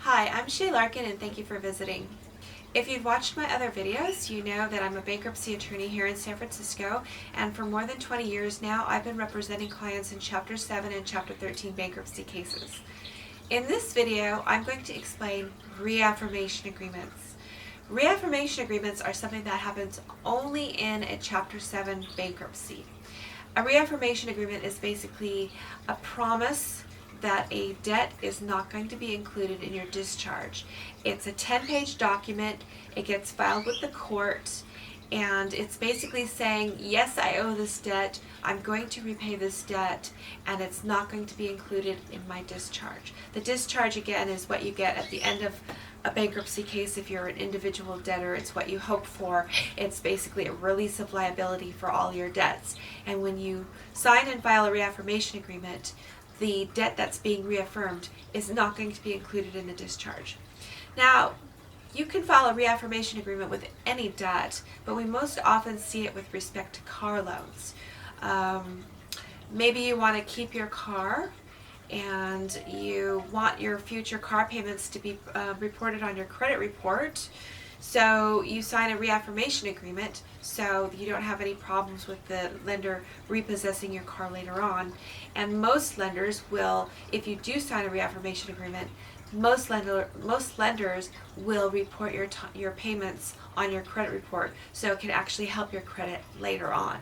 Hi, I'm Shaye Larkin and thank you for visiting. If you've watched my other videos, you know that I'm a bankruptcy attorney here in San Francisco, and for more than 20 years now I've been representing clients in Chapter 7 and Chapter 13 bankruptcy cases. In this video, I'm going to explain reaffirmation agreements. Reaffirmation agreements are something that happens only in a Chapter 7 bankruptcy. A reaffirmation agreement is basically a promise that a debt is not going to be included in your discharge. It's a 10-page document. It gets filed with the court, and it's basically saying, yes, I owe this debt, I'm going to repay this debt, and it's not going to be included in my discharge. The discharge, again, is what you get at the end of a bankruptcy case. If you're an individual debtor, it's what you hope for. It's basically a release of liability for all your debts. And when you sign and file a reaffirmation agreement, the debt that's being reaffirmed is not going to be included in the discharge. Now, you can file a reaffirmation agreement with any debt, but we most often see it with respect to car loans. Maybe you want to keep your car and you want your future car payments to be reported on your credit report. So you sign a reaffirmation agreement so you don't have any problems with the lender repossessing your car later on. And most lenders will, if you do sign a reaffirmation agreement, most lenders will report your payments on your credit report, so it can actually help your credit later on.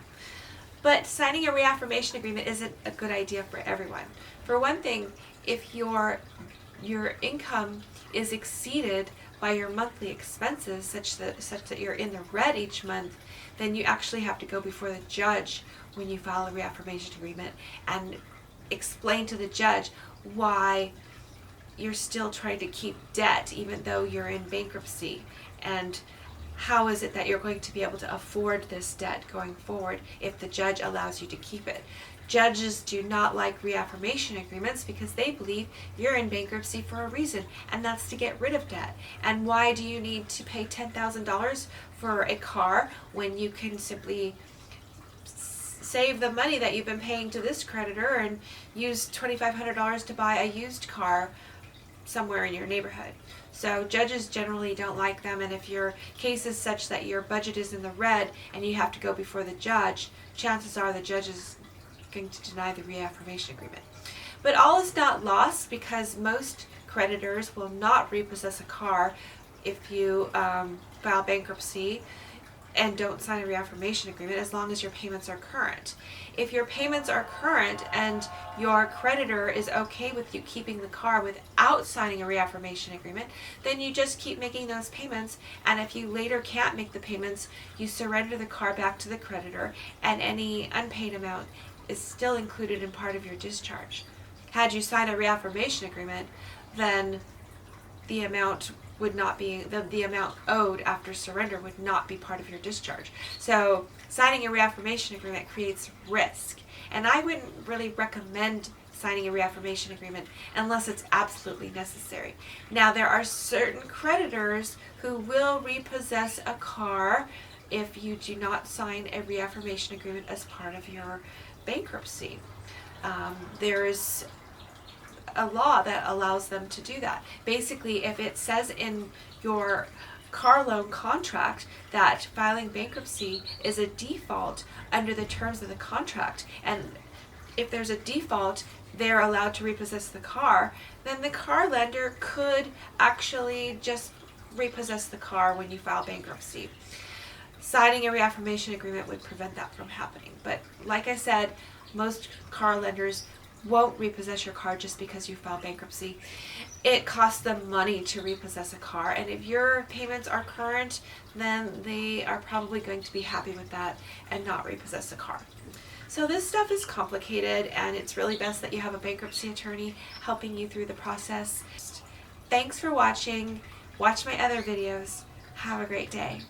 But signing a reaffirmation agreement isn't a good idea for everyone. For one thing, if your income is exceeded by your monthly expenses such that you're in the red each month, then you actually have to go before the judge when you file a reaffirmation agreement and explain to the judge why you're still trying to keep debt even though you're in bankruptcy, and how is it that you're going to be able to afford this debt going forward if the judge allows you to keep it. Judges do not like reaffirmation agreements because they believe you're in bankruptcy for a reason, and that's to get rid of debt. And why do you need to pay $10,000 for a car when you can simply save the money that you've been paying to this creditor and use $2,500 to buy a used car somewhere in your neighborhood? So judges generally don't like them, and if your case is such that your budget is in the red and you have to go before the judge, chances are the judge is going to deny the reaffirmation agreement. But all is not lost, because most creditors will not repossess a car if you file bankruptcy and don't sign a reaffirmation agreement, as long as your payments are current. If your payments are current and your creditor is okay with you keeping the car without signing a reaffirmation agreement, then you just keep making those payments, and if you later can't make the payments, you surrender the car back to the creditor, and any unpaid amount is still included in part of your discharge. Had you signed a reaffirmation agreement, then the amount would not be, the amount owed after surrender would not be part of your discharge. So signing a reaffirmation agreement creates risk, and I wouldn't really recommend signing a reaffirmation agreement unless it's absolutely necessary. Now, there are certain creditors who will repossess a car if you do not sign a reaffirmation agreement as part of your bankruptcy. There's a law that allows them to do that. Basically, if it says in your car loan contract that filing bankruptcy is a default under the terms of the contract, and if there's a default, they're allowed to repossess the car, then the car lender could actually just repossess the car when you file bankruptcy. Signing a reaffirmation agreement would prevent that from happening. But like I said, most car lenders won't repossess your car just because you file bankruptcy. It costs them money to repossess a car, and if your payments are current, then they are probably going to be happy with that and not repossess the car. So this stuff is complicated, and it's really best that you have a bankruptcy attorney helping you through the process. Thanks for watching. Watch my other videos. Have a great day.